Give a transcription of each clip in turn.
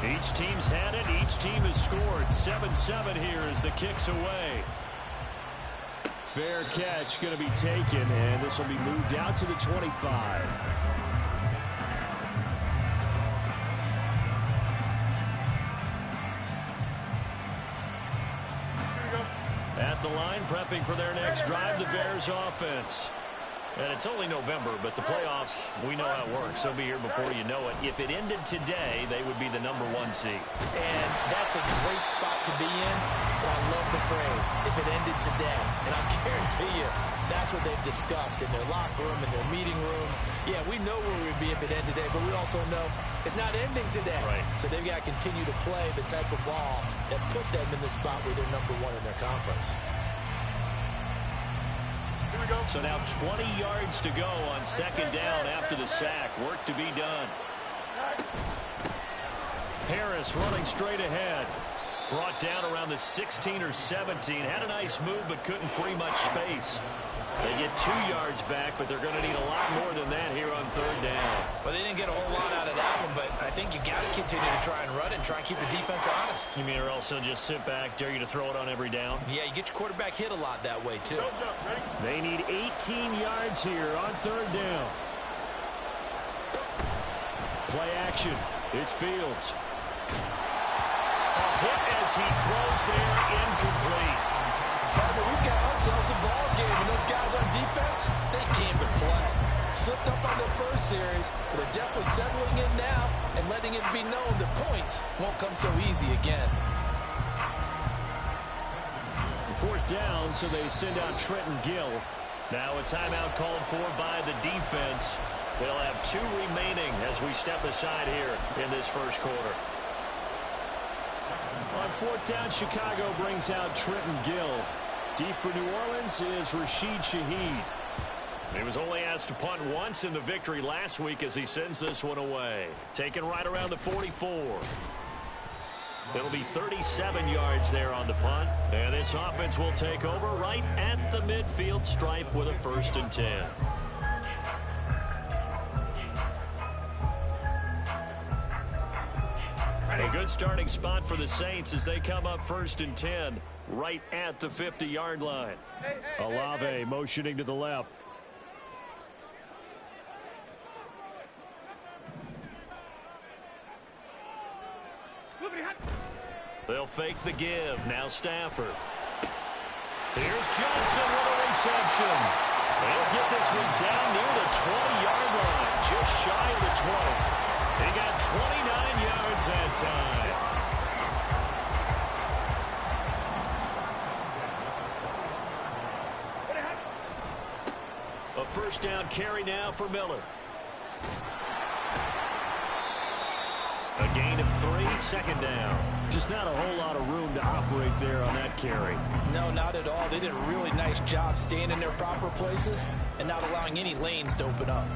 Each team's had it. Each team has scored. 7-7 here as the kick's away. Fair catch going to be taken, and this will be moved out to the 25. At the line, prepping for their next drive, the Bears offense. And it's only November, but the playoffs, we know how it works. They'll be here before you know it. If it ended today, they would be the #1 seed. And that's a great spot to be in, but I love the phrase, if it ended today. And I guarantee you, that's what they've discussed in their locker room, in their meeting rooms. Yeah, we know where we'd be if it ended today, but we also know it's not ending today. Right. So they've got to continue to play the type of ball that put them in the spot where they're #1 in their conference. So now 20 yards to go on second down after the sack. Work to be done. Harris running straight ahead. Brought down around the 16 or 17. Had a nice move, but couldn't free much space. They get 2 yards back, but they're going to need a lot more than that here on third down. Well, they didn't get a whole lot out of that one, but I think you got to continue to try and run and try and keep the defense honest. You mean or else they'll just sit back, dare you to throw it on every down? Yeah, you get your quarterback hit a lot that way, too. They need 18 yards here on third down. Play action. It's Fields. A hit as he throws there, incomplete. Partner, we've got ourselves a ball game, and those guys on defense, they came to play. Slipped up on their first series, but they're definitely settling in now and letting it be known that points won't come so easy again. Fourth down, so they send out Trenton Gill. Now a timeout called for by the defense. They'll have 2 remaining as we step aside here in this first quarter. On fourth down, Chicago brings out Trenton Gill. Deep for New Orleans is Rashid Shaheed. He was only asked to punt once in the victory last week as he sends this one away. Taken right around the 44. It'll be 37 yards there on the punt. And this offense will take over right at the midfield stripe with a 1st and 10. A good starting spot for the Saints as they come up 1st and 10 right at the 50-yard line. Olave motioning to the left. They'll fake the give. Now Stafford. Here's Johnson with a reception. They'll get this one down near the 20-yard line, just shy of the 20. He got 29 yards that time. A 1st down carry now for Miller. A gain of 3, 2nd down. Just not a whole lot of room to operate there on that carry. No, not at all. They did a really nice job staying in their proper places and not allowing any lanes to open up.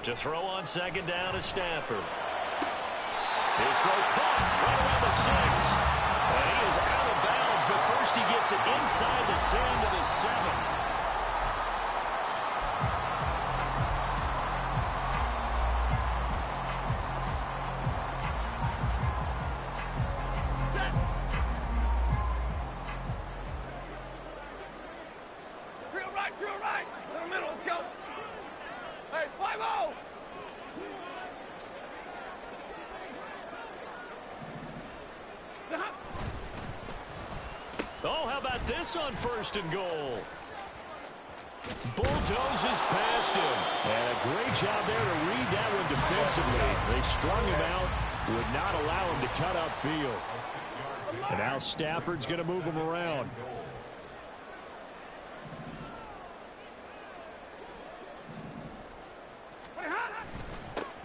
To throw on 2nd down is Stafford. His throw caught right around the 6. And he is out of bounds, but first he gets it inside the 10 to the 7. Drill right. In the middle, let's go. Hey, 5-0. Oh, how about this on 1st and goal? Bulldozes past him. And a great job there to read that one defensively. They strung him out, would not allow him to cut upfield. And now Stafford's going to move him around.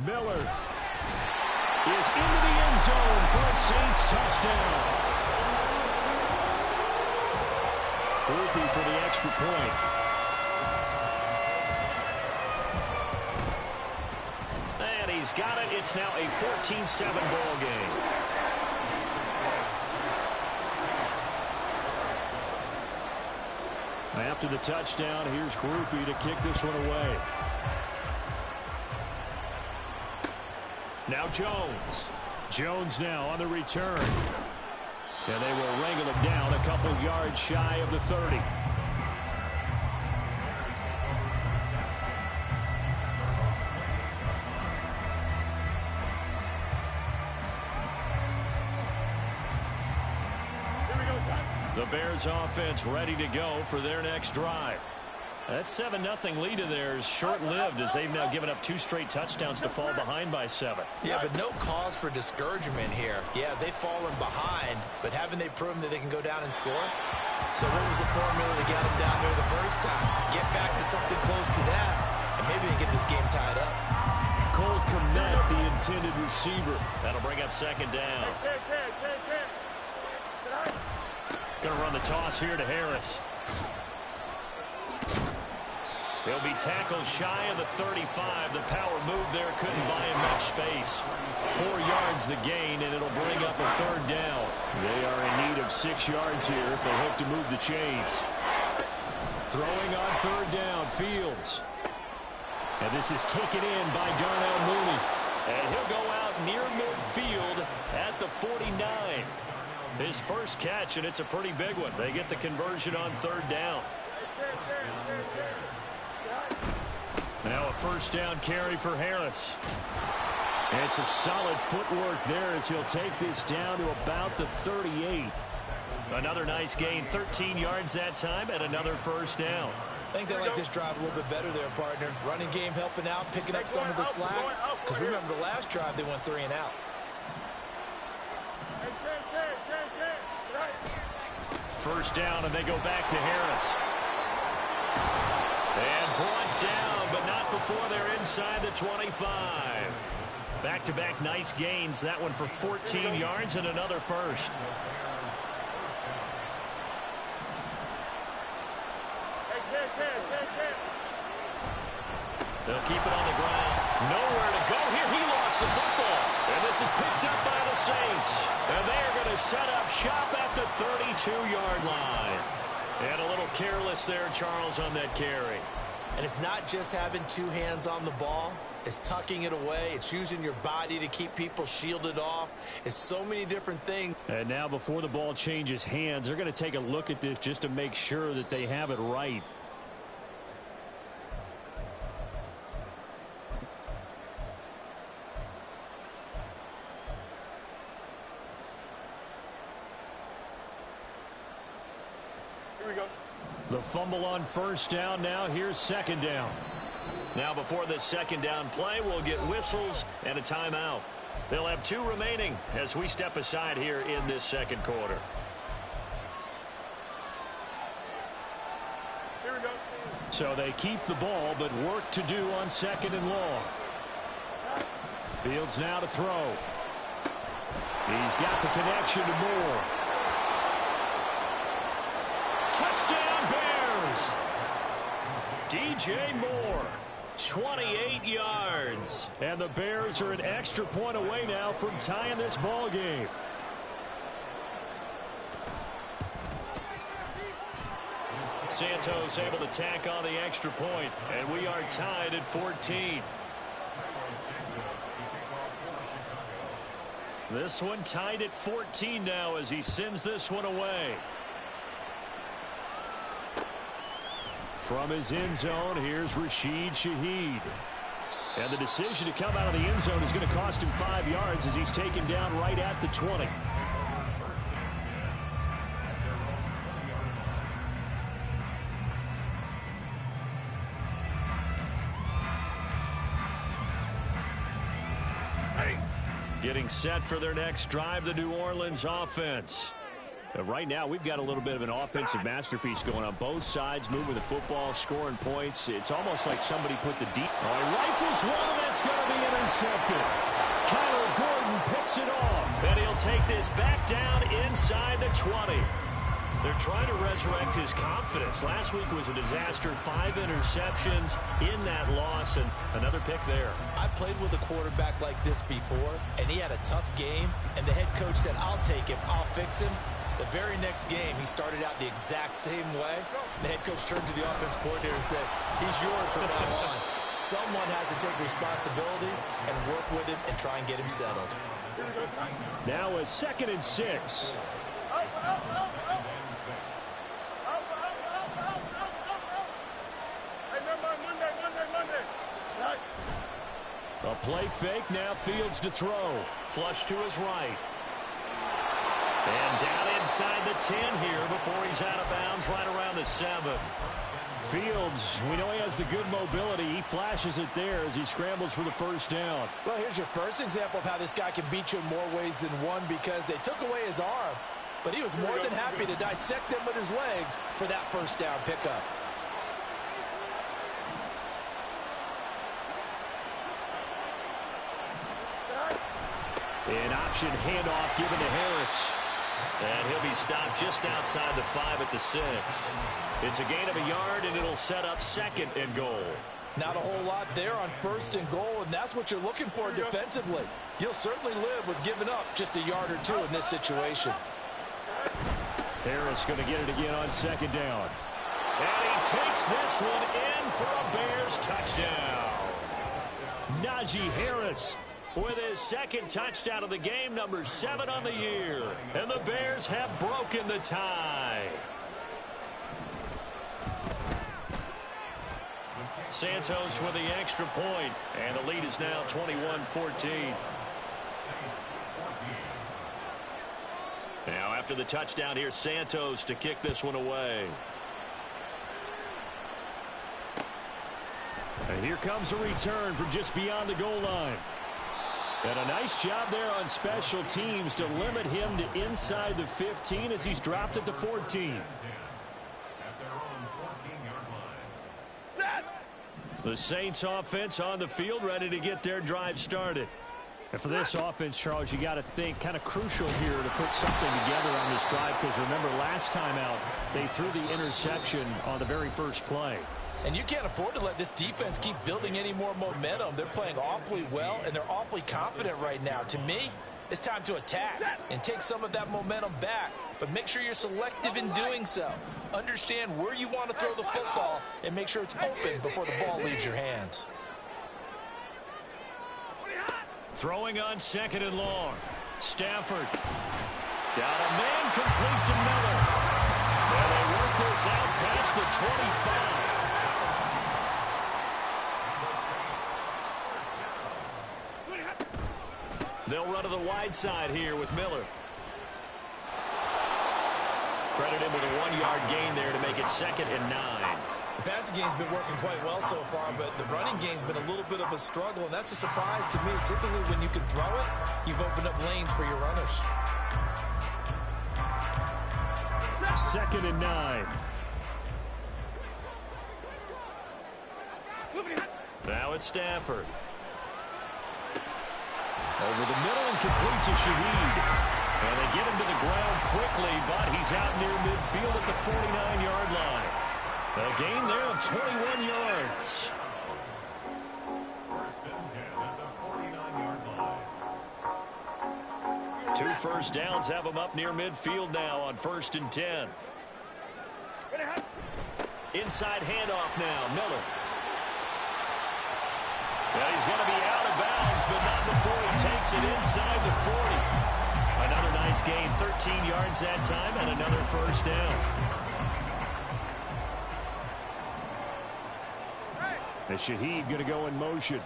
Miller is into the end zone for a Saints touchdown. Fluky for the extra point. And he's got it. It's now a 14-7 ball game. After the touchdown, here's Groupie to kick this one away. Now Jones. Jones now on the return. And they will wrangle him down a couple yards shy of the 30. The Bears offense ready to go for their next drive. That 7-0 lead of theirs short-lived as they've now given up 2 straight touchdowns to fall behind by 7. Yeah, but no cause for discouragement here. Yeah, they've fallen behind, but haven't they proven that they can go down and score? So what was the formula to get them down there the first time? Get back to something close to that, and maybe they can get this game tied up. Cole Kmet, the intended receiver. That'll bring up second down. Going to run the toss here to Harris. He'll be tackled shy of the 35. The power move there couldn't buy him much space. 4 yards the gain, and it'll bring up a third down. They are in need of 6 yards here if they hope to move the chains. Throwing on third down, Fields. And this is taken in by Darnell Mooney. And he'll go out near midfield at the 49. His first catch, and it's a pretty big one. They get the conversion on third down. Now a first down carry for Harris. And some solid footwork there as he'll take this down to about the 38. Another nice gain, 13 yards that time, and another first down. I think they like this drive a little bit better there, partner. Running game helping out, picking up some of the slack. Because remember, the last drive they went 3 and out. First down, and they go back to Harris. And brought down, but not before they're inside the 25. Back-to-back nice gains. That one for 14 yards and another first. They'll keep it on the ground. Nowhere to go here. He lost the football. And this is picked up by the Saints. And they are going to set up shop at the 32-yard line. And a little careless there, Charles, on that carry. And it's not just having 2 hands on the ball. It's tucking it away. It's using your body to keep people shielded off. It's so many different things. And now before the ball changes hands, they're going to take a look at this just to make sure that they have it right. The fumble on first down now. Here's second down. Now before this second down play, we'll get whistles and a timeout. They'll have 2 remaining as we step aside here in this second quarter. Here we go. So they keep the ball, but work to do on second and long. Fields now to throw. He's got the connection to Moore. Touchdown Bears! DJ Moore, 28 yards. And the Bears are an extra point away now from tying this ball game. Santos able to tack on the extra point, and we are tied at 14. This one tied at 14 now as he sends this one away. From his end zone, here's Rashid Shaheed. And the decision to come out of the end zone is going to cost him 5 yards as he's taken down right at the 20. Getting set for their next drive, the New Orleans offense. Right now, we've got a little bit of an offensive masterpiece going on. Both sides moving the football, scoring points. It's almost like somebody put the deep. Oh, he rifles one, and that's going to be intercepted. Kyler Gordon picks it off. And he'll take this back down inside the 20. They're trying to resurrect his confidence. Last week was a disaster. 5 interceptions in that loss, and another pick there. I played with a quarterback like this before, and he had a tough game, and the head coach said, I'll take him, I'll fix him. The very next game, he started out the exact same way. The head coach turned to the offense coordinator and said, he's yours from now on. Someone has to take responsibility and work with him and try and get him settled. Now a 2nd and 6. A play fake, now Fields to throw. Flush to his right. And down inside the 10 here before he's out of bounds right around the 7. Fields, we know he has the good mobility. He flashes it there as he scrambles for the first down. Well, here's your first example of how this guy can beat you in more ways than one, because they took away his arm, but he was more than happy to dissect them with his legs for that first down pickup. An option handoff given to Harris. And he'll be stopped just outside the 5 at the 6. It's a gain of a yard, and it'll set up 2nd and goal. Not a whole lot there on 1st and goal, and that's what you're looking for defensively. You'll certainly live with giving up just a yard or 2 in this situation. Harris going to get it again on 2nd down. And he takes this one in for a Bears touchdown. Najee Harris with his 2nd touchdown of the game, number 7 on the year. And the Bears have broken the tie. Santos with the extra point, and the lead is now 21-14. Now after the touchdown, here's Santos to kick this one away. And here comes a return from just beyond the goal line. And a nice job there on special teams to limit him to inside the 15 as he's dropped at the 14. The Saints offense on the field, ready to get their drive started. And for this offense, Charles, you got to think kind of crucial here to put something together on this drive, because remember last time out they threw the interception on the very first play. And you can't afford to let this defense keep building any more momentum. They're playing awfully well, and they're awfully confident right now. To me, it's time to attack and take some of that momentum back. But make sure you're selective in doing so. Understand where you want to throw the football and make sure it's open before the ball leaves your hands. Throwing on 2nd and long. Stafford. Got a man complete to Miller. And they work this out past the 25. They'll run to the wide side here with Miller. Credit him with a 1-yard gain there to make it 2nd and 9. The passing game's been working quite well so far, but the running game's been a little bit of a struggle, and that's a surprise to me. Typically, when you can throw it, you've opened up lanes for your runners. 2nd and 9. Now it's Stafford. Over the middle and complete to Shaheed. And they get him to the ground quickly, but he's out near midfield at the 49-yard line. A gain there of 21 yards. Two first downs have him up near midfield now on 1st and 10. Inside handoff now, Miller. Well, he's going to be out of bounds, but not before he takes it inside the 40. Another nice gain, 13 yards that time, and another first down. And Shaheed going to go in motion.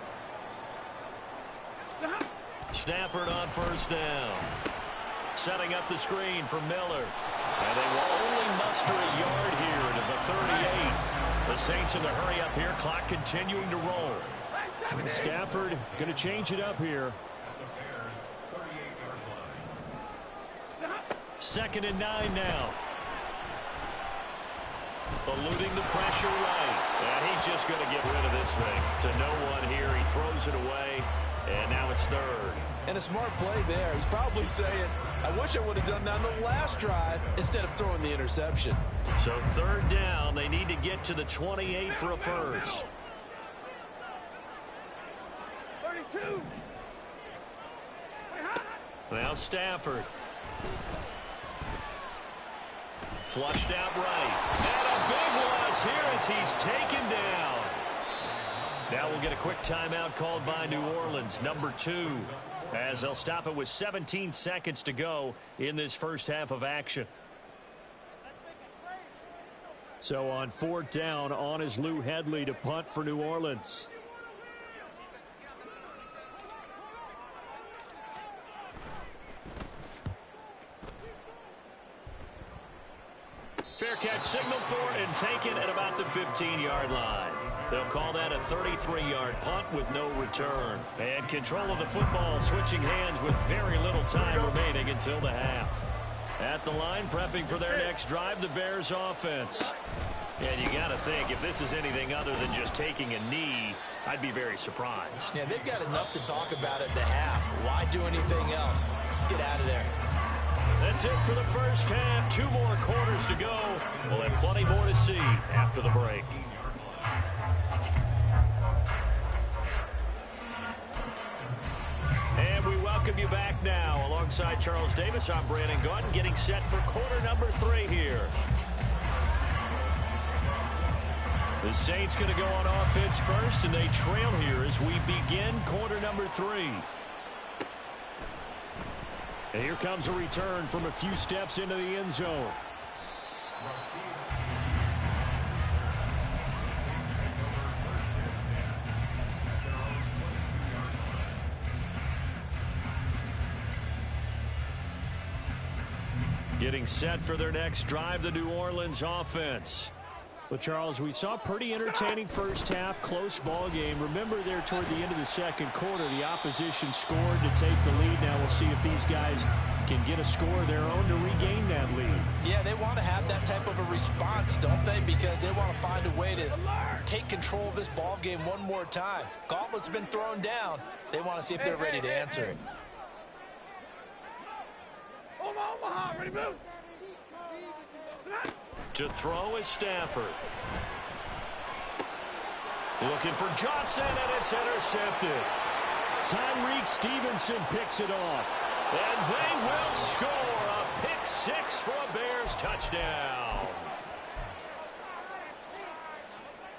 Stafford on 1st down. Setting up the screen for Miller. And they will only muster a yard here to the 38. The Saints in the hurry up here, clock continuing to roll. Stafford going to change it up here. 2nd and 9 now. Eluding the pressure right. And he's just going to get rid of this thing to no one here. He throws it away, and now it's 3rd. And a smart play there. He's probably saying, I wish I would have done that on the last drive instead of throwing the interception. So 3rd down, they need to get to the 28 for a first. 32. Now Stafford. Flushed out right. And a big loss here as he's taken down. Now we'll get a quick timeout called by New Orleans, number 2, as they'll stop it with 17 seconds to go in this first half of action. So on 4th down, on is Lou Hedley to punt for New Orleans. Fair catch signaled for and taken at about the 15-yard line. They'll call that a 33-yard punt with no return. And control of the football switching hands with very little time remaining until the half. At the line, prepping for their next drive, the Bears offense. And you got to think, if this is anything other than just taking a knee, I'd be very surprised. Yeah, they've got enough to talk about at the half. Why do anything else? Just get out of there. That's it for the first half. 2 more quarters to go. We'll have plenty more to see after the break. And we welcome you back now. Alongside Charles Davis, I'm Brandon Gaudin, getting set for quarter number 3 here. The Saints going to go on offense first, and they trail here as we begin quarter number 3. And here comes a return from a few steps into the end zone. Getting set for their next drive, the New Orleans offense. Well, Charles, we saw a pretty entertaining first half, close ball game. Remember there toward the end of the second quarter, the opposition scored to take the lead. Now we'll see if these guys can get a score of their own to regain that lead. Yeah, they want to have that type of a response, don't they? Because they want to find a way to take control of this ball game one more time. Gauntlet's been thrown down. They want to see if they're ready to answer it. Omaha, ready, move. To throw is Stafford. Looking for Johnson, and it's intercepted. Tyreek Stevenson picks it off. And they will score a pick 6 for a Bears touchdown.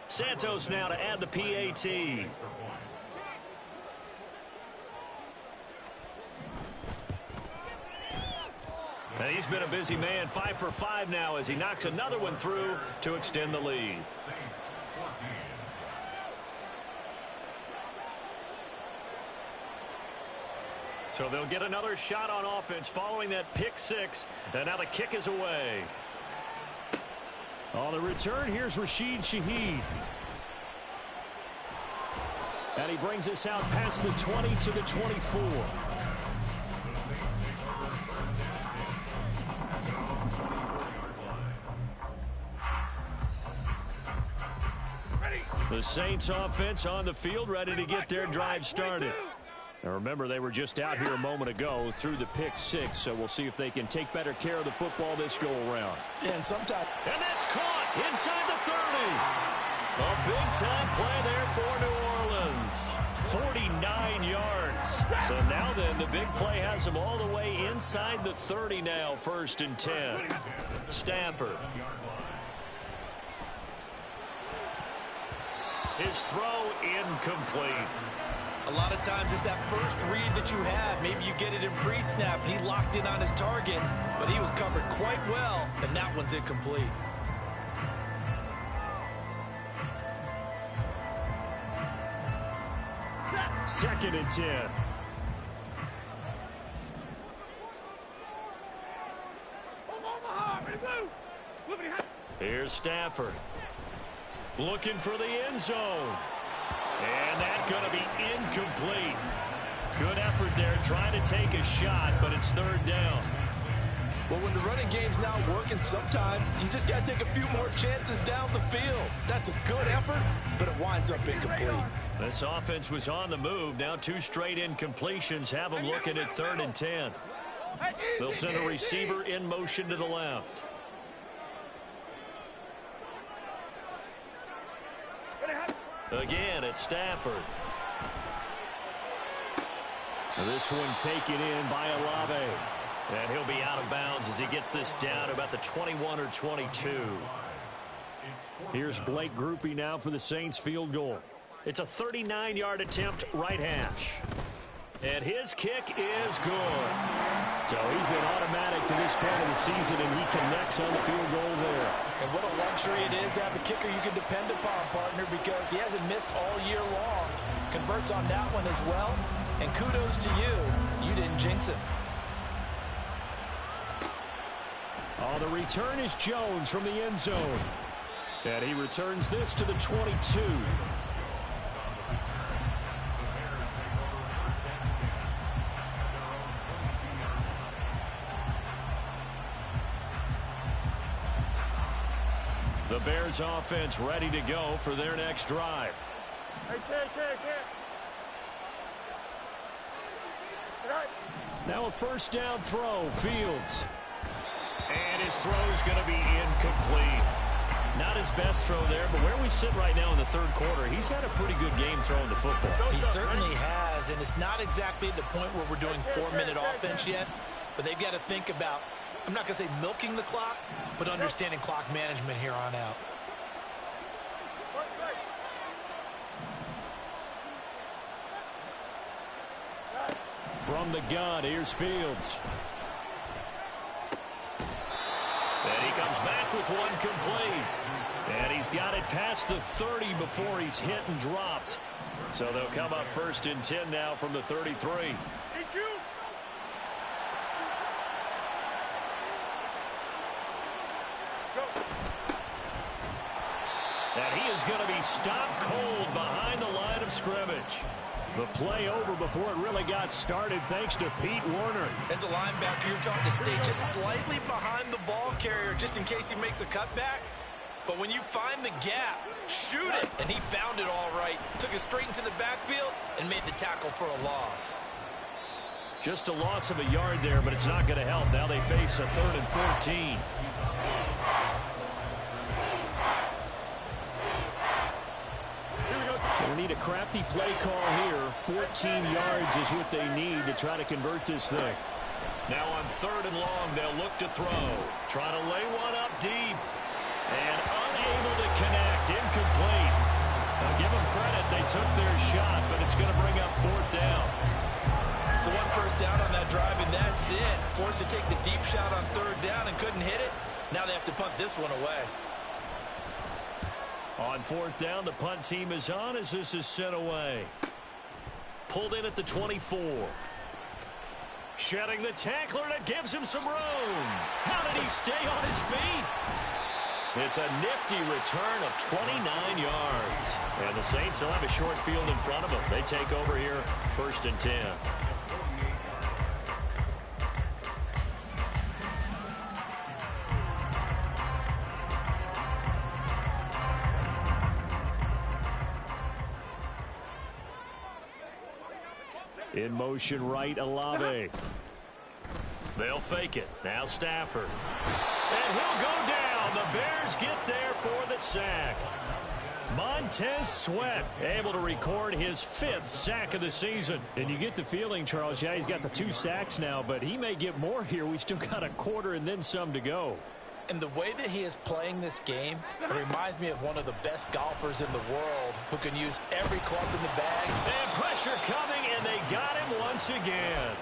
Santos now to add the PAT. And he's been a busy man, 5 for 5 now as he knocks another one through to extend the lead. So they'll get another shot on offense following that pick 6, and now the kick is away. On the return, here's Rashid Shaheed. And he brings us out past the 20 to the 24. The Saints offense on the field, ready to get their drive started. Now remember, they were just out here a moment ago through the pick 6, so we'll see if they can take better care of the football this go-around. Yeah, and sometimes... And that's caught inside the 30. A big-time play there for New Orleans. 49 yards. So now then, the big play has them all the way inside the 30 now, 1st and 10. Stafford. His throw incomplete. A lot of times it's that first read that you have. Maybe you get it in pre-snap, and he locked in on his target, but he was covered quite well, and that one's incomplete. Second and 10. Here's Stafford. Looking for the end zone. And that's going to be incomplete. Good effort there trying to take a shot, but it's 3rd down. Well, when the running game's not working, sometimes you just got to take a few more chances down the field. That's a good effort, but it winds up incomplete. This offense was on the move. Now 2 straight incompletions have them looking at 3rd and 10. They'll send a receiver in motion to the left. Again, it's Stafford. This one taken in by Olave. And he'll be out of bounds as he gets this down to about the 21 or 22. Here's Blake Grupe now for the Saints field goal. It's a 39-yard attempt, right hash. And his kick is good. So he's been automatic to this point of the season, and he connects on the field goal there. And what a luxury it is to have a kicker you can depend upon, partner, because he hasn't missed all year long. Converts on that one as well. And kudos to you. You didn't jinx him. Oh, the return is Jones from the end zone. And he returns this to the 22. The Bears offense ready to go for their next drive. Now a first down throw, Fields. And his throw is going to be incomplete. Not his best throw there, but where we sit right now in the third quarter, he's had a pretty good game throwing the football. He certainly has, and it's not exactly at the point where we're doing 4-minute offense yet, but they've got to think about, I'm not going to say milking the clock, but understanding clock management here on out. From the gun, here's Fields. And he comes back with one complete. And he's got it past the 30 before he's hit and dropped. So they'll come up first and 10 now from the 33. And he is going to be stopped cold behind the line of scrimmage. The play over before it really got started thanks to Pete Werner. As a linebacker, you're taught to stay just slightly behind the ball carrier just in case he makes a cutback. But when you find the gap, shoot it. And he found it all right. Took it straight into the backfield and made the tackle for a loss. Just a loss of a yard there, but it's not going to help. Now they face a 3rd and 14. They need a crafty play call here. 14 yards is what they need to try to convert this thing. Now on 3rd and long, they'll look to throw. Trying to lay one up deep. And unable to connect. Incomplete. Now give them credit. They took their shot, but it's going to bring up 4th down. So one first down on that drive, and that's it. Forced to take the deep shot on 3rd down and couldn't hit it. Now they have to punt this one away. On 4th down, the punt team is on as this is sent away. Pulled in at the 24. Shedding the tackler, and it gives him some room. How did he stay on his feet? It's a nifty return of 29 yards. And the Saints will have a short field in front of them. They take over here, 1st and 10. In motion right, Olave. They'll fake it. Now Stafford. And he'll go down. The Bears get there for the sack. Montez Sweat able to record his 5th sack of the season. And you get the feeling, Charles, yeah, he's got the 2 sacks now, but he may get more here. We still got a quarter and then some to go. And the way that he is playing this game, it reminds me of one of the best golfers in the world who can use every club in the bag. And pressure coming, and they got him once again.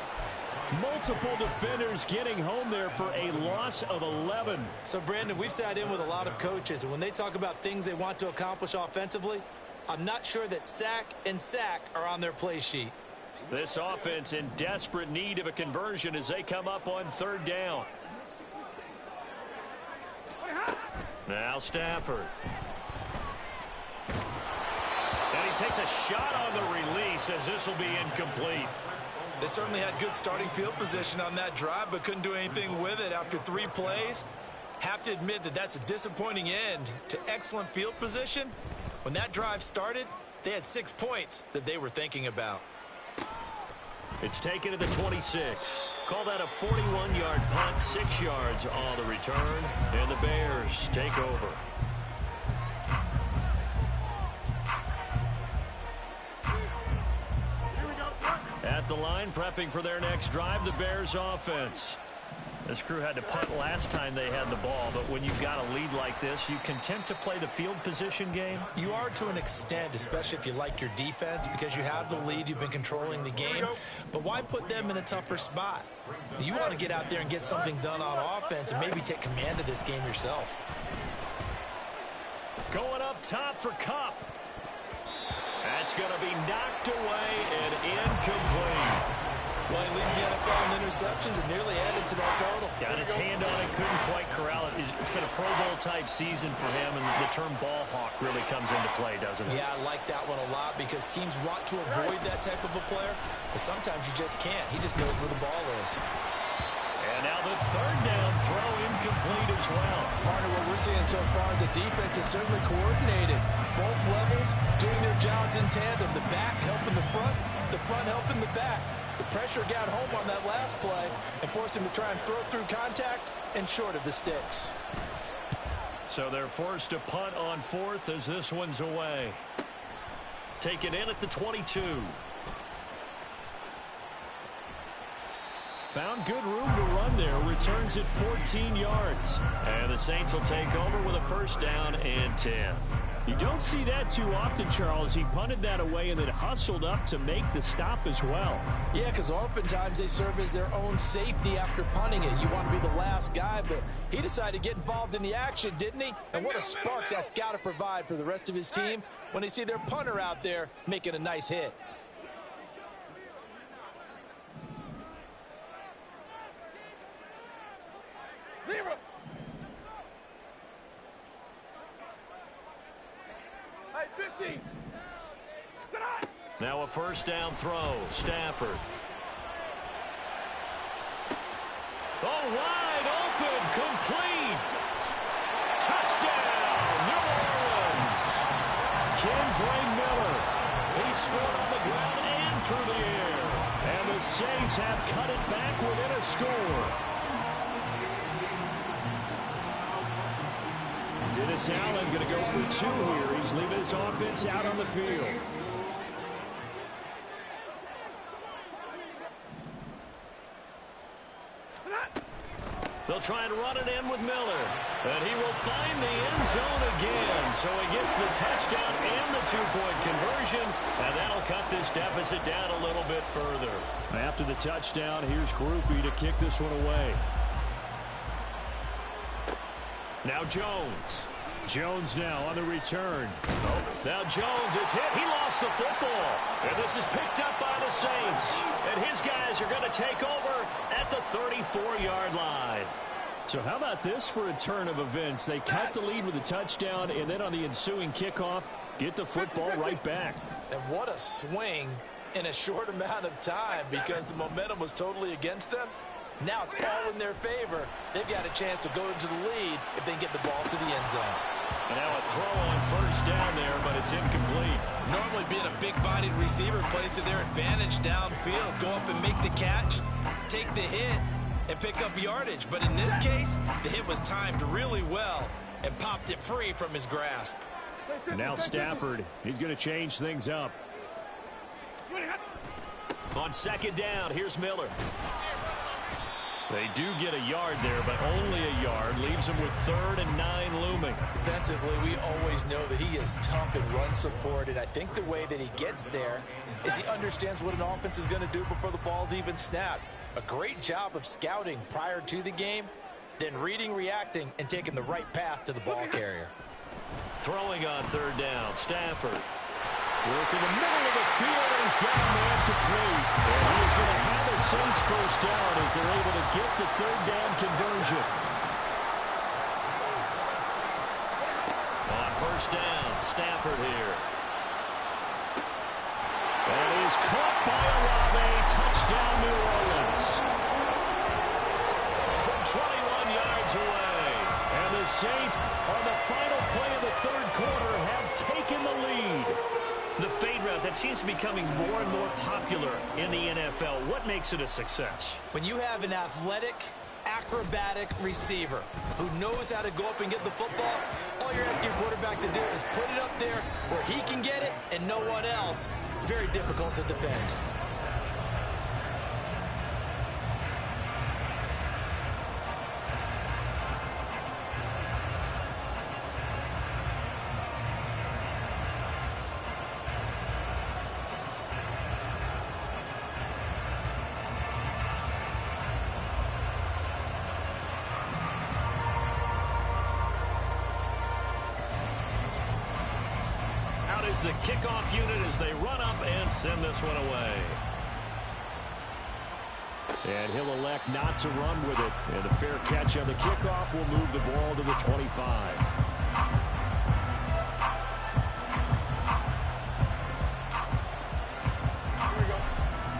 Multiple defenders getting home there for a loss of 11. So, Brandon, we sat in with a lot of coaches, and when they talk about things they want to accomplish offensively, I'm not sure that sack and sack are on their play sheet. This offense in desperate need of a conversion as they come up on 3rd down. Now Stafford. And he takes a shot on the release as this will be incomplete. They certainly had good starting field position on that drive, but couldn't do anything with it after 3 plays. Have to admit that that's a disappointing end to excellent field position. When that drive started, they had 6 points that they were thinking about. It's taken to the 26. Call that a 41-yard punt, 6 yards on the return, and the Bears take over. At the line, prepping for their next drive, the Bears offense. This crew had to punt last time they had the ball, but when you've got a lead like this, you content to play the field position game? You are to an extent, especially if you like your defense, because you have the lead, you've been controlling the game. But why put them in a tougher spot? You want to get out there and get something done on offense and maybe take command of this game yourself. Going up top for Cup. That's going to be knocked away and incomplete. Well, he leads the NFL in interceptions and nearly added to that total. Got his hand on it, couldn't quite corral it. It's been a Pro Bowl-type season for him, and the term ball hawk really comes into play, doesn't it? Yeah, I like that one a lot because teams want to avoid that type of a player, but sometimes you just can't. He just knows where the ball is. And now the third down throw incomplete as well. Partner, what we're seeing so far is the defense is certainly coordinated. Both levels doing their jobs in tandem. The back helping the front helping the back. The pressure got home on that last play and forced him to try and throw through contact and short of the sticks. So they're forced to punt on fourth as this one's away. Taken in at the 22. Found good room to run there. Returns it 14 yards. And the Saints will take over with a first down and 10. You don't see that too often, Charles. He punted that away and then hustled up to make the stop as well. Yeah, because oftentimes they serve as their own safety after punting it. You want to be the last guy, but he decided to get involved in the action, didn't he? And what a spark that's got to provide for the rest of his team when they see their punter out there making a nice hit. Zero. Hey, 50. Now a first down throw. Stafford. Oh, wide open. Complete. Touchdown, New Orleans. Kendra Miller. He scored on the ground and through the air. And the Saints have cut it back within a score. Dennis Allen going to go for two here. He's leaving his offense out on the field. They'll try and run it in with Miller. And he will find the end zone again. So he gets the touchdown and the two-point conversion. And that'll cut this deficit down a little bit further. After the touchdown, here's Groupie to kick this one away. Now Jones. Jones now on the return. Oh, now Jones is hit. He lost the football. And this is picked up by the Saints. And his guys are going to take over at the 34-yard line. So how about this for a turn of events? They cut the lead with a touchdown, and then on the ensuing kickoff, get the football right back. And what a swing in a short amount of time because the momentum was totally against them. Now it's all in their favor. They've got a chance to go into the lead if they get the ball to the end zone. And now a throw on first down there, but it's incomplete. Normally being a big-bodied receiver plays to their advantage downfield. Go up and make the catch, take the hit, and pick up yardage. But in this case, the hit was timed really well and popped it free from his grasp. And now Stafford, he's going to change things up. On second down, here's Miller. They do get a yard there, but only a yard. Leaves them with 3rd and 9 looming. Defensively, we always know that he is tough in run support, and I think the way that he gets there is he understands what an offense is going to do before the ball's even snapped. A great job of scouting prior to the game, then reading, reacting, and taking the right path to the ball carrier. Throwing on 3rd down, Stafford. Work in the middle of the field, and he's got a man complete. And he's going to have a Saints first down as they're able to get the 3rd down conversion. On first down, Stafford here. And he's caught by Olave. Touchdown, New Orleans. From 21 yards away. And the Saints, on the final play of the 3rd quarter, have taken the lead. The fade route, that seems to be becoming more and more popular in the NFL. What makes it a success? When you have an athletic, acrobatic receiver who knows how to go up and get the football, all you're asking your quarterback to do is put it up there where he can get it and no one else. Very difficult to defend. is the kickoff unit as they run up and send this one away. And he'll elect not to run with it. And a fair catch on the kickoff will move the ball to the 25.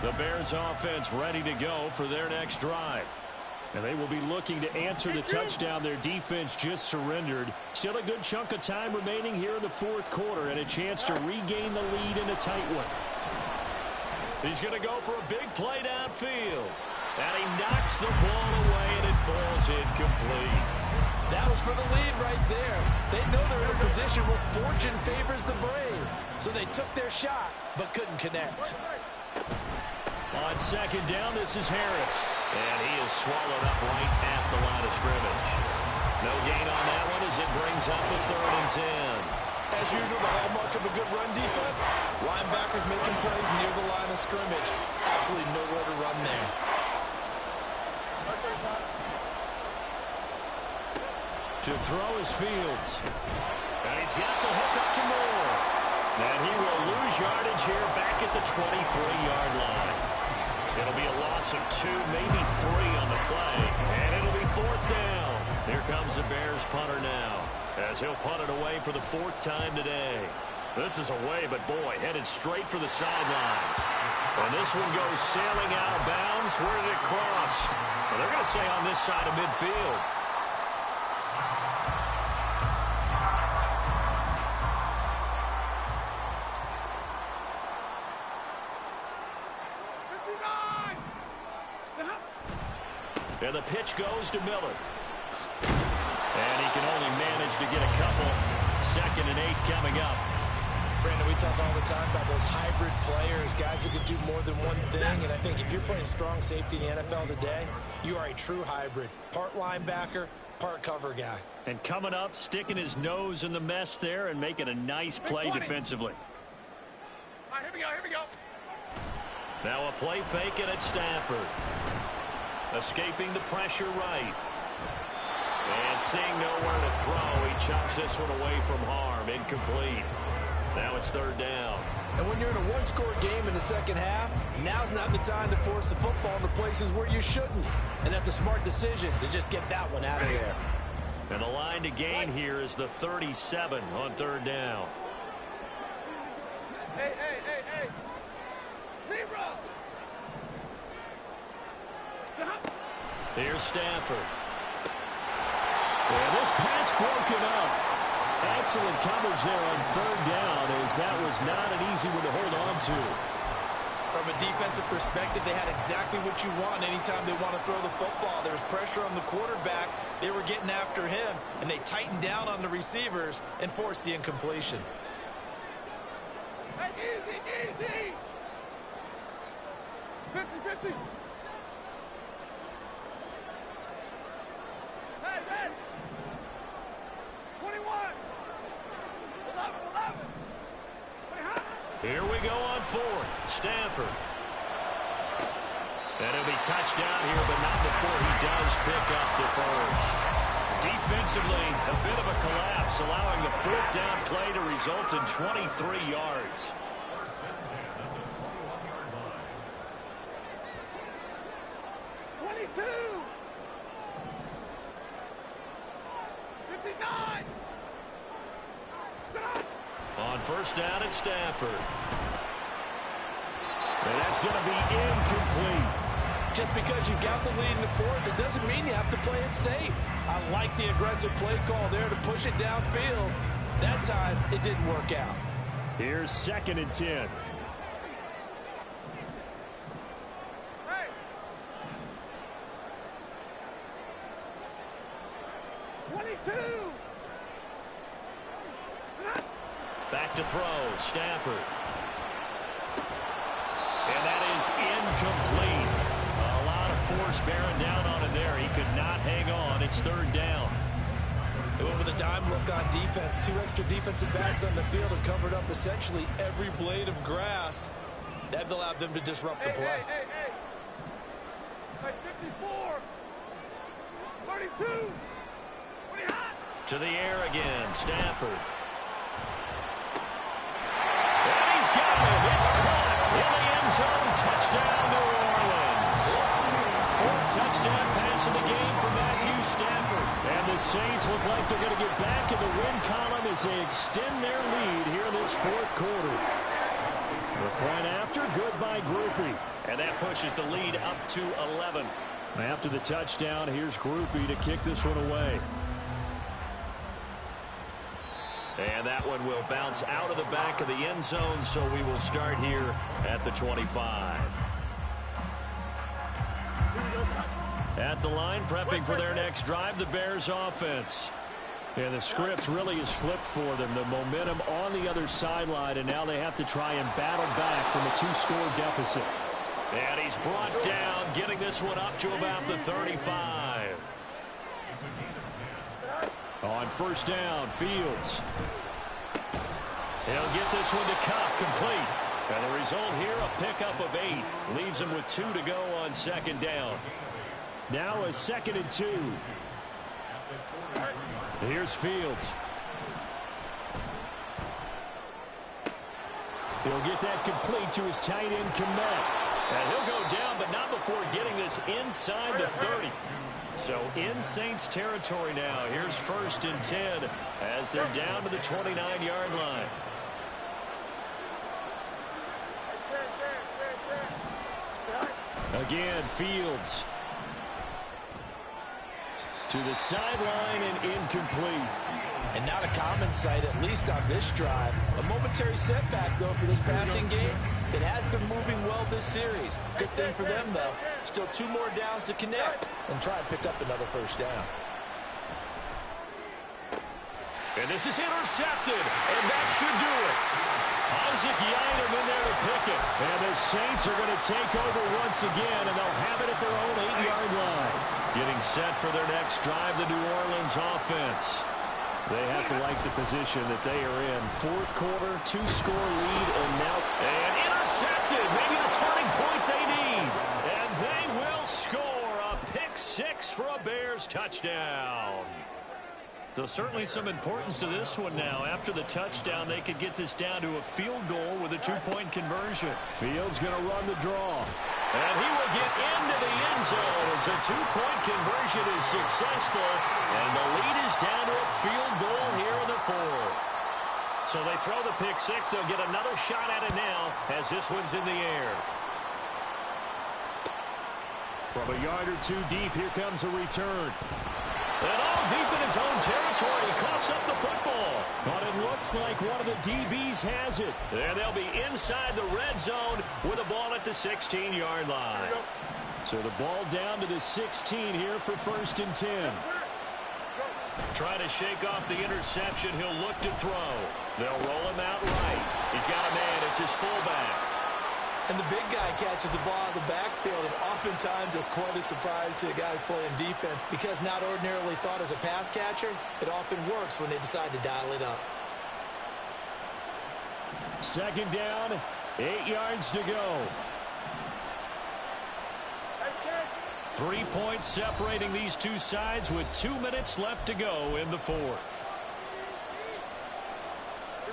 The Bears offense ready to go for their next drive. And they will be looking to answer the touchdown their defense just surrendered. Still a good chunk of time remaining here in the fourth quarter and a chance to regain the lead in a tight one. He's going to go for a big play downfield. And he knocks the ball away and it falls incomplete. That was for the lead right there. They know they're in a position where fortune favors the brave. So they took their shot but couldn't connect. On second down, this is Harris. And he is swallowed up right at the line of scrimmage. No gain on that one as it brings up a 3rd and 10. As usual, the hallmark of a good run defense, linebackers making plays near the line of scrimmage. Absolutely nowhere to run there. To throw is Fields. And he's got the hook up to Moore. And he will lose yardage here back at the 23-yard line. It'll be a loss of 2, maybe 3 on the play. And it'll be 4th down. Here comes the Bears punter now, as he'll punt it away for the 4th time today. This is away, but boy, headed straight for the sidelines. And this one goes sailing out of bounds. Where did it cross? Well, they're going to say on this side of midfield. And the pitch goes to Miller. And he can only manage to get a couple. 2nd and 8 coming up. Brandon, we talk all the time about those hybrid players, guys who can do more than one thing. And I think if you're playing strong safety in the NFL today, you are a true hybrid. Part linebacker, part cover guy. And coming up, sticking his nose in the mess there and making a nice play defensively. All right, here we go, here we go. Now a play fake and it's Stafford. Escaping the pressure right. And seeing nowhere to throw, he chucks this one away from harm. Incomplete. Now it's 3rd down. And when you're in a one-score game in the second half, now's not the time to force the football into places where you shouldn't. And that's a smart decision to just get that one out of there. And the line to gain here is the 37 on 3rd down. Hey, hey, hey, hey. Zero. Here's Stafford. And this pass broken up. Excellent coverage there on 3rd down, as that was not an easy one to hold on to. From a defensive perspective, they had exactly what you want anytime they want to throw the football. There was pressure on the quarterback. They were getting after him, and they tightened down on the receivers and forced the incompletion. Hey, easy, easy. 50-50. Hey, hey. 21. 11. Here we go on 4th. Stafford. And it'll be touchdown here, but not before he does pick up the 1st. Defensively, a bit of a collapse, allowing the 4th down play to result in 23 yards. On 1st down, it's Stafford. And that's going to be incomplete. Just because you've got the lead in the 4th, it doesn't mean you have to play it safe. I like the aggressive play call there to push it downfield. That time, it didn't work out. Here's 2nd and 10. Hey. 22. Back to throw, Stafford. And that is incomplete. A lot of force bearing down on him there. He could not hang on. It's 3rd down. They went with a dime look on defense. 2 extra defensive backs on the field and covered up essentially every blade of grass. That allowed them to disrupt the play. Hey. Hey, 54. 32. To the air again, Stafford. got him. It's caught in the end zone. Touchdown, New Orleans. Fourth touchdown pass of the game for Matthew Stafford. And the Saints look like they're going to get back in the win column as they extend their lead here in this fourth quarter. The point after, good by Groupie. And that pushes the lead up to 11. After the touchdown, here's Groupie to kick this one away. And that one will bounce out of the back of the end zone, so we will start here at the 25. At the line, prepping for their next drive, the Bears offense. And the script really is flipped for them. The momentum on the other sideline, and now they have to try and battle back from a 2-score deficit. And he's brought down, getting this one up to about the 35. On first down, Fields. He'll get this one to Cup, complete. And the result here, a pickup of 8. Leaves him with 2 to go on second down. Now a 2nd and 2. Here's Fields. He'll get that complete to his tight end, Kmet. And he'll go down, but not before getting this inside the 30. So in Saints territory now. Here's 1st and 10 as they're down to the 29-yard line. Again, Fields. To the sideline and incomplete. And not a common sight, at least on this drive. A momentary setback, though, for this passing game. It has been moving well this series. Good thing for them, though. Still 2 more downs to connect and try and pick up another first down. And this is intercepted, and that should do it. Isaac Yiadom in there to pick it. And the Saints are going to take over once again, and they'll have it at their own 8-yard line. Getting set for their next drive, the New Orleans offense. They have to like the position that they are in. Fourth quarter, 2-score lead, and now... And intercepted! Maybe the turning point they need. And they will score a pick-6 for a Bears touchdown. So certainly some importance to this one now. After the touchdown, they could get this down to a field goal with a 2-point conversion. Fields going to run the draw. And he will get into the end zone as a 2-point conversion is successful. And the lead is down to a field goal here in the fourth. So they throw the pick-6. They'll get another shot at it now as this one's in the air. From a yard or 2 deep, here comes a return. And all deep in his own territory, he coughs up the football. But it looks like one of the DBs has it. And they'll be inside the red zone with the ball at the 16-yard line. So the ball down to the 16 here for 1st and 10. Trying to shake off the interception, he'll look to throw. They'll roll him out right. He's got a man, it's his fullback. And the big guy catches the ball out of the backfield, and oftentimes that's quite a surprise to the guys playing defense because not ordinarily thought as a pass catcher, it often works when they decide to dial it up. 2nd down, 8 yards to go. 3 points separating these two sides with 2 minutes left to go in the fourth.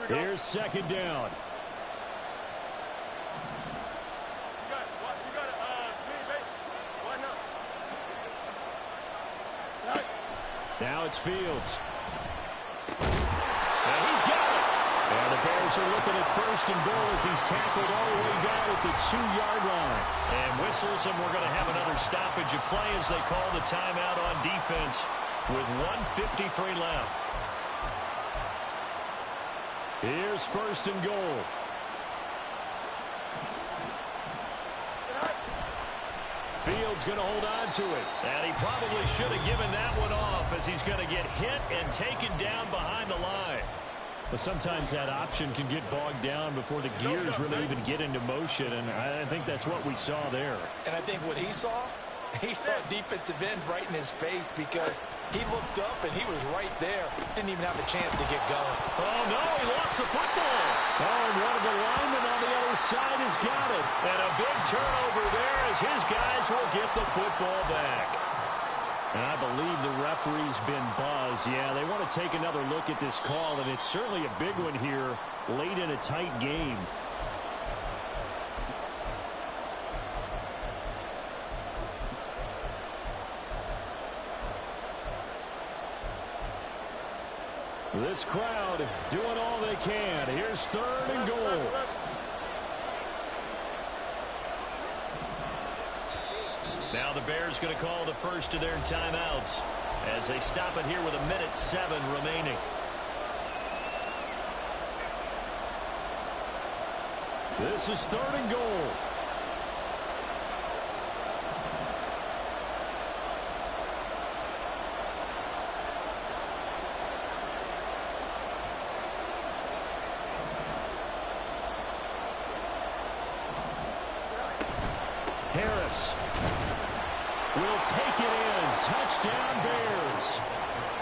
Here's 2nd down. Now it's Fields. And he's got it. And the Bears are looking at 1st and goal as he's tackled all the way down at the 2-yard line. And whistles, and we're going to have another stoppage of play as they call the timeout on defense with 1:53 left. Here's 1st and goal. Fields going to hold on to it. And he probably should have given that one off as he's going to get hit and taken down behind the line. But sometimes that option can get bogged down before the gears really even get into motion, and I think that's what we saw there. And I think what he saw defensive end right in his face because he looked up and he was right there. Didn't even have a chance to get going. Oh, no, he lost the football. Oh, and one of the linemen on the other side has got it. And a big turnover there as his guys will get the football back. And I believe the referee's been buzzed. Yeah, they want to take another look at this call, and it's certainly a big one here late in a tight game. This crowd doing all they can. Here's 3rd and goal. Now the Bears going to call the first of their timeouts as they stop it here with 1:07 remaining. This is 3rd and goal. Harris will take it in. Touchdown, Bears.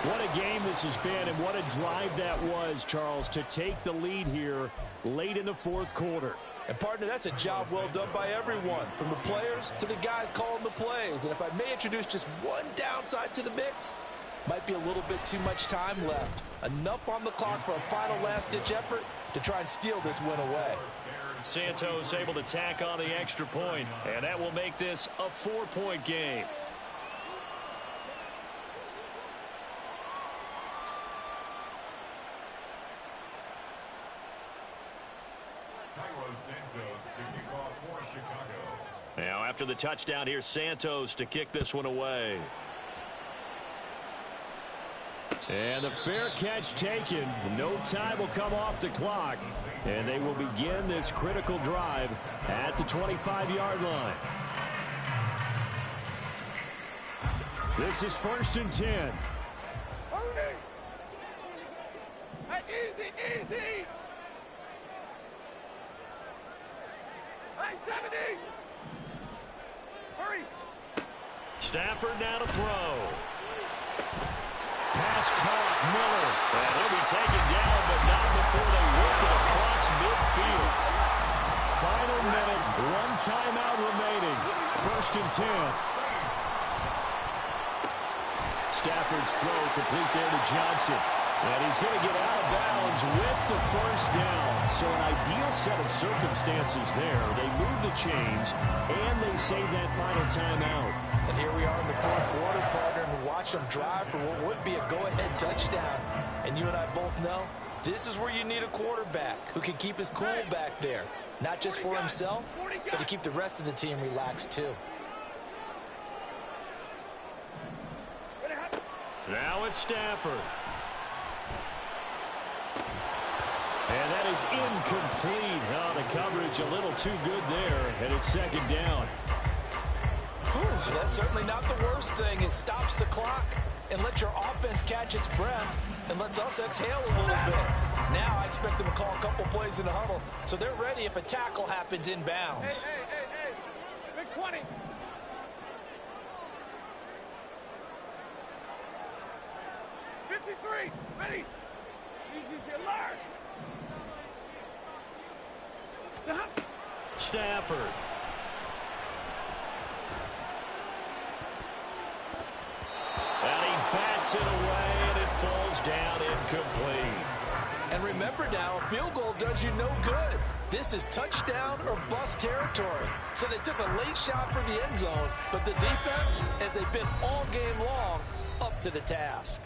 What a game this has been, and what a drive that was, Charles, to take the lead here late in the 4th quarter. And, partner, that's a job well done by everyone, from the players to the guys calling the plays. And if I may introduce just one downside to the mix, might be a little bit too much time left. Enough on the clock for a final last-ditch effort to try and steal this win away. Santos able to tack on the extra point, and that will make this a 4-point game. Now after the touchdown, here's Santos to kick this one away. And the fair catch taken. No time will come off the clock. And they will begin this critical drive at the 25-yard line. This is 1st and 10. Hurry! Hey, easy, easy! Hey, 70! Hurry! Stafford now to throw. Pass caught, Miller. And he'll be taken down, but not before they work it across midfield. Final minute, 1 timeout remaining. 1st and 10. Stafford's throw complete there to Johnson. And he's going to get out of bounds with the 1st down. So an ideal set of circumstances there. They move the chains, and they save that final timeout. And here we are in the 4th quarter, partner, and watch them drive for what would be a go-ahead touchdown. And you and I both know this is where you need a quarterback who can keep his cool back there. Not just for himself, but to keep the rest of the team relaxed too. Now it's Stafford. And that is incomplete. Oh, the coverage a little too good there, and it's 2nd down. Whew, that's certainly not the worst thing. It stops the clock and lets your offense catch its breath and lets us exhale a little bit. Now I expect them to call a couple plays in the huddle so they're ready if a tackle happens inbounds. Hey. Big 20. Ready? Easy, alert. Stafford. And he bats it away, and it falls down incomplete. And remember now, a field goal does you no good. This is touchdown or bust territory. So they took a late shot for the end zone, but the defense, as they've been all game long, up to the task.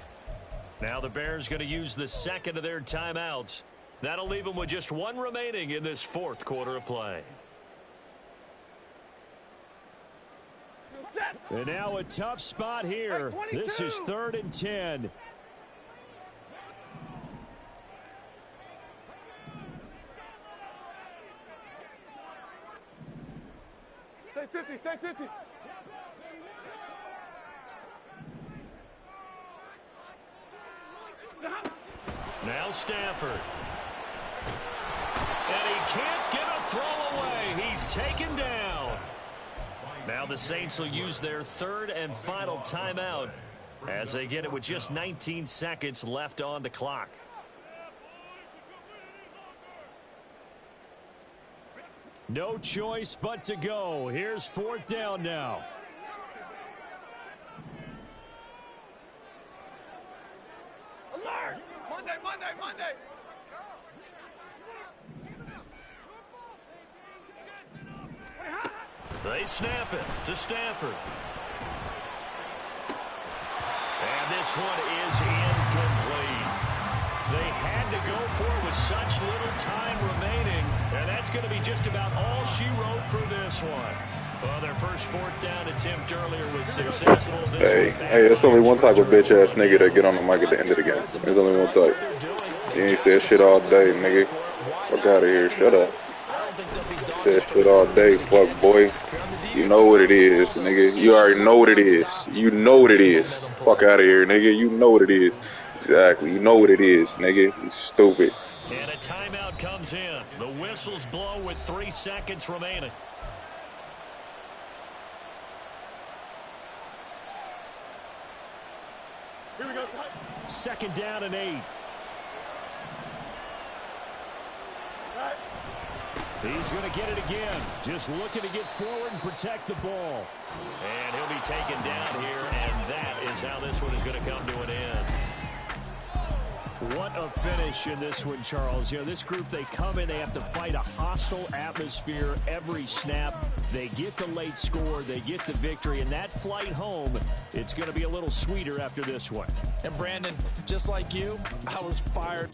Now the Bears going to use the 2nd of their timeouts. That'll leave them with just 1 remaining in this 4th quarter of play. And now a tough spot here. This is 3rd and 10. Stay 50. Now Stafford. And he can't get a throw away. He's taken down. Now the Saints will use their 3rd and final timeout as they get it with just 19 seconds left on the clock. No choice but to go. Here's 4th down now. Alert! Monday! They snap it to Stafford. And this one is incomplete. They had to go for it with such little time remaining, and that's going to be just about all she wrote for this one. Well, their first fourth down attempt earlier was successful. Hey, that's only one type of bitch-ass nigga that get on the mic at the end of the game. There's only one type. You ain't said shit all day, nigga. Fuck out of here. Shut up. Said shit all day, fuck boy. You know what it is, nigga. You already know what it is. You know what it is. Fuck out of here, nigga. You know what it is. Exactly. You know what it is, nigga. You stupid. And a timeout comes in. The whistles blow with 3 seconds remaining. Here we go. Second down and 8. He's going to get it again. Just looking to get forward and protect the ball. And he'll be taken down here, and that is how this one is going to come to an end. What a finish in this one, Charles. You know, this group, they come in, they have to fight a hostile atmosphere every snap. They get the late score, they get the victory, and that flight home, it's going to be a little sweeter after this one. And Brandon, just like you, I was fired.